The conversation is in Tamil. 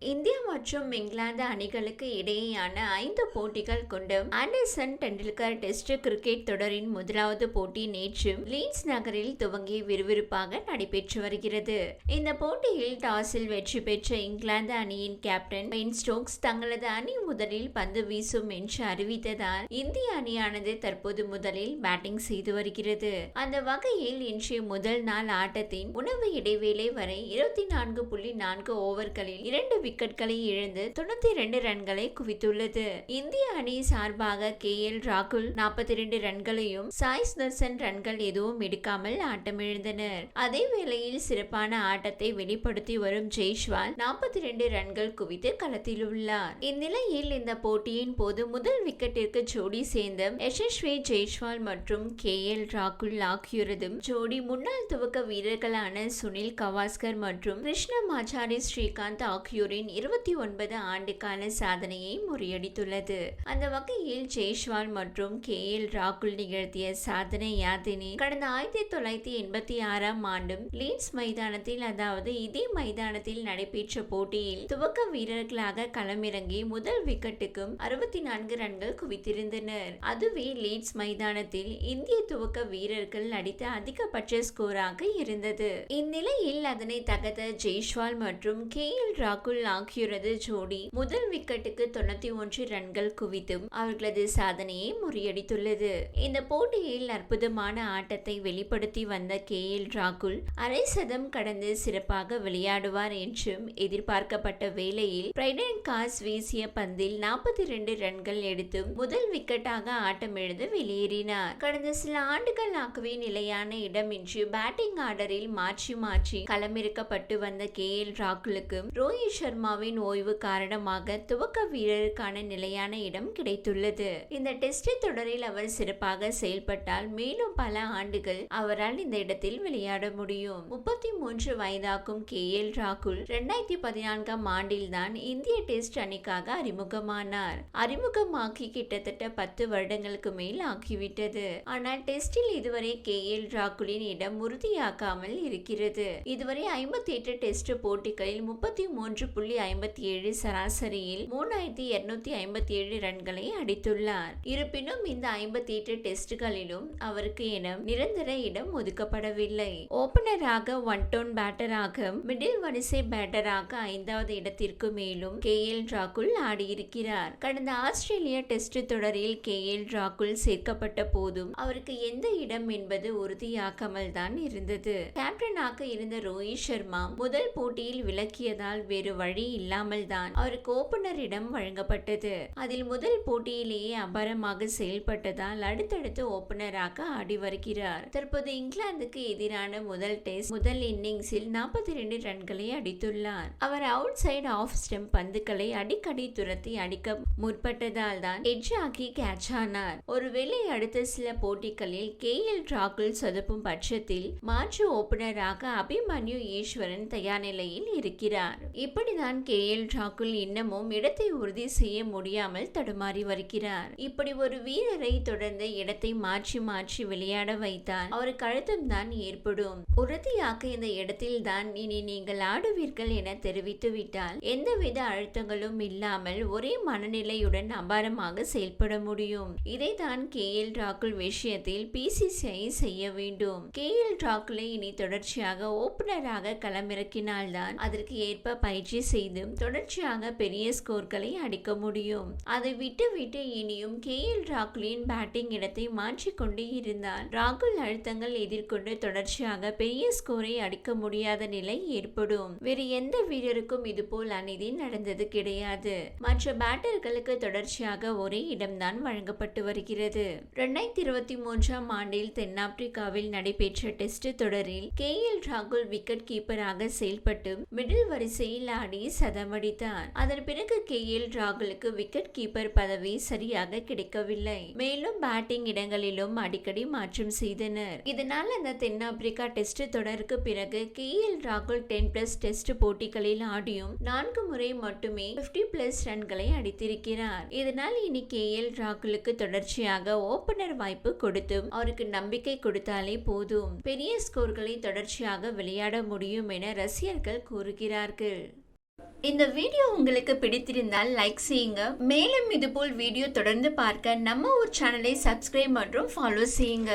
இந்தியா மற்றும் இங்கிலாந்து அணிகளுக்கு இடையேயான 5 போட்டிகள் கொண்ட ஆண்டர்சன் டெண்டுல்கர் டெஸ்ட் கிரிக்கெட் தொடரின் முதலாவது போட்டி நேற்று லீட்ஸ் நகரில் துவங்கி விறுவிறுப்பாக நடைபெற்று வருகிறது. இந்த போட்டியில் டாஸில் வெற்றி பெற்ற இங்கிலாந்து அணியின் கேப்டன் பென் ஸ்டோக்ஸ் தங்களது அணி முதலில் பந்து வீசும் என்று அறிவித்ததால் இந்திய அணியானது தற்போது முதலில் பேட்டிங் செய்து வருகிறது. அந்த வகையில் இன்றைய முதல் நாள் ஆட்டத்தின் உணவு இடைவேளை வரை 24.4 ஓவர்களில் 2 விக்கெட்களை இழந்து 92 ரன்களை குவித்துள்ளது. இந்திய அணி சார்பாக ராகுல் 42 ரன்களையும் சாய் சுதர்சன் ரன்கள் எதுவும் எடுக்காமல் ஆட்டமிழந்தனர். அதே வேளையில் சிறப்பான ஆட்டத்தை வெளிப்படுத்தி வரும் ஜெய்ஸ்வால் 42 ரன்கள் குவித்து களத்தில் உள்ளார். இந்நிலையில் இந்த போட்டியின் போது முதல் விக்கெட்டிற்கு ஜோடி சேர்ந்த யசஸ்வி ஜெய்ஸ்வால் மற்றும் ராகுல் ஆகியோரதும் ஜோடி முன்னாள் துவக்க வீரர்களான சுனில் கவாஸ்கர் மற்றும் கிருஷ்ணமாச்சாரி ஸ்ரீகாந்த் ஆகியோரின் 29 ஆண்டுகால சாதனையை முறியடித்துள்ளது. அந்த வகையில் ஜெய்ஸ்வால் மற்றும் ராகுல் நிகழ்த்திய சாதனை யாதெனில் கடந்த 1986 ஆண்டும் லீட்ஸ் மைதானத்தில், அதாவது இதே மைதானத்தில் நடைபெற்ற போட்டியில் துவக்க வீரர்களாக களமிறங்கி முதல் விக்கெட்டுக்கும் 64 ரன்கள் குவித்திருந்தனர். அதுவே லீட்ஸ் மைதானத்தில் இந்திய துவக்க வீரர்கள் அடித்த அதிகபட்ச ஸ்கோராக இருந்தது. இந்நிலையில் அதனை தகர்த்த ஜெய்ஸ்வால் மற்றும் ராகுல் ஆகியோரது ஜோடி முதல் விக்கெட்டுக்கு 91 ரன்கள் குவித்தும் அவர்களது சாதனையை முறியடித்துள்ளது. இந்த போட்டியில் அற்புதமான ஆட்டத்தை வெளிப்படுத்தி வந்த ராகுல் அரை சதம் கடந்து சிறப்பாக விளையாடுவார் என்றும் எதிர்பார்க்கப்பட்ட வேளையில் பிரைடன் காஸ் வீசிய பந்தில் 42 ரன்கள் எடுத்தும் முதல் விக்கெட்டாக ஆட்டமிழந்து வெளியேறினார். கடந்த சில ஆண்டுகளாகவே நிலையான இடமின்றி பேட்டிங் ஆர்டரில் மாற்றி மாற்றி களமிறக்கப்பட்டு வந்த ராகுலுக்கும் ரோஹித் சர்மாவின் ஓய்வு காரணமாக துவக்க வீரருக்கான நிலையான இடம் கிடைத்துள்ளது. இந்த டெஸ்ட் தொடரில் அவர் சிறப்பாக செயல்பட்டால் மேலும் பல ஆண்டுகள் அவரால் இந்த இடத்தில் விளையாட முடியும். 33 வயதாகும் ராகுல் 2014 ஆண்டில்தான் இந்திய டெஸ்ட் அணிக்காக அறிமுகமானார். அறிமுகமாக்கி கிட்டத்தட்ட 10 வருடங்களுக்கு மேல் ஆகிவிட்டது. ஆனால் டெஸ்டில் இதுவரை ராகுலின் இடம் உறுதியாக்காமல் இருக்கிறது. இதுவரை 58 டெஸ்ட் போட்டிகளில் 33.57 சராசரியில் 3257 ரன்களை அடித்துள்ளார். இருப்பினும் இந்த 58 டெஸ்டுகளிலும் அவருக்கு என நிரந்தர இடம் ஒதுக்கப்படவில்லை. ஓபனராக ஒன் டவுன் பேட்டராக, மிடில் வரிசை பேட்டராக 5வது இடத்திற்கு மேலும் ராகுல் ஆடியிருக்கிறார். கடந்த ஆஸ்திரேலிய டெஸ்ட் தொடரில் ராகுல் சேர்க்கப்பட்ட போதும் அவருக்கு எந்த இடம் என்பது உறுதியாக்காமல் தான் இருந்தது. கேப்டனாக இருந்த ரோஹித் சர்மா முதல் போட்டியில் விலக்கியதால் வேறு வழி இல்லாமல் தான் அவருக்கு ஓபனரிடம் வழங்கப்பட்டது. அதில் முதல் போட்டியிலேயே அபாரமாக செயல்பட்டதால் அடுத்தடுத்து ஓபனராக ஆடி வருகிறார். தற்போது இங்கிலாந்துக்கு எதிரான முதல் டெஸ்ட் முதல் இன்னிங்ஸில் 42 ரன்களை அடித்துள்ளார். அவர் அவுட் சைடு ஆஃப் ஸ்டெம்ப் பந்துகளை அடிக்கடி துரத்தி அடிக்க முற்பட்டதால் தான் எட்ஜ் ஆகி கேட்ச் ஆனார். ஒருவேளை அடுத்த சில போட்டிகளில் ராகுல் சொதப்பும் பட்சத்தில் மாற்று ஓபனராக அபிமன்யு ஈஸ்வரன் தயார் நிலையில் இருக்கிறார். இப்படிதான் ராகுல் இன்னமும் இடத்தை உறுதி செய்ய முடியாமல் தடுமாறி வருகிறார். இப்படி ஒரு வீரரை தொடர்ந்து இடத்தை மாற்றி மாற்றி விளையாட வைத்தால் அவருக்கு அழுத்தம் தான் ஏற்படும். உறுதியாக இந்த இடத்தில் தான் இனி நீங்கள் ஆடுவீர்கள் என தெரிவித்து விட்டால் எந்தவித அழுத்தங்களும் இல்லாமல் ஒரே மனநிலையுடன் அபாரமாக செயல்பட முடியும். இதைதான் ராகுல் விஷயத்தில் பிசிசிஐ செய்ய வேண்டும். ராகுலை இனி தொடர்ச்சியாக ஓபனராக களமிறக்கினால்தான் அதற்கு ஏற்ப பயிற்சி செய்து தொடர்ச்சியாக பெரிய ஸ்கோர்களை அடிக்க முடியும். அதை விட்டு இனியும் ராகுலின் பேட்டிங் இடத்தை மாற்றிக்கொண்டே இருந்தால் ராகுல் அழுத்தங்கள் எதிர்கொண்டு தொடர்ச்சியாக பெரிய ஸ்கோரை அடிக்க முடியாத நிலை ஏற்படும். வேறு எந்த வீரருக்கும் இதுபோல் அநீதி நடந்தது கிடையாது. மற்ற பேட்டர்களுக்கு தொடர்ச்சியாக ஒரே இடம்தான் வழங்கப்பட்டு வருகிறது. 2023 ஆண்டில் தென்னாப்பிரிக்காவில் நடைபெற்ற டெஸ்ட் தொடரில் ராகுல் விக்கெட் கீப்பராக செயல்பட்டு மிடில் வரிசையில் ஆடி சதமடித்தார். அதன் பிறகு ராகுலுக்கு விக்கெட் கீப்பர் பதவி சரியாக கிடைக்கவில்லை. மேலும் பேட்டிங் இடங்களிலும் அடிக்கடி மாற்றம் செய்தனர். இதனால் அந்த தென்னாப்பிரிக்கா டெஸ்ட் தொடருக்கு பிறகு ராகுல் 10+ டெஸ்ட் போட்டிகளில் ஆடியும் 4 முறை மட்டுமே 50+ ரன்களை அடித்திருக்கிறார். இதனால் இனி ராகுலுக்கு தொடர்ச்சியாக ஓபனர் வாய்ப்பு கொடுத்தும் அவருக்கு நம்பிக்கை கொடுத்தாலே போதும், பெரிய ஸ்கோர்களை தொடர்ச்சியாக விளையாட முடியும் என ரசிகர்கள் கூறுகிறார்கள். இந்த வீடியோ உங்களுக்கு பிடித்திருந்தால் லைக் செய்யுங்க. மேலும் இதுபோல் வீடியோ தொடர்ந்து பார்க்க நம்ம ஒரு சேனலை சப்ஸ்கிரைப் மற்றும் ஃபாலோ செய்யுங்க.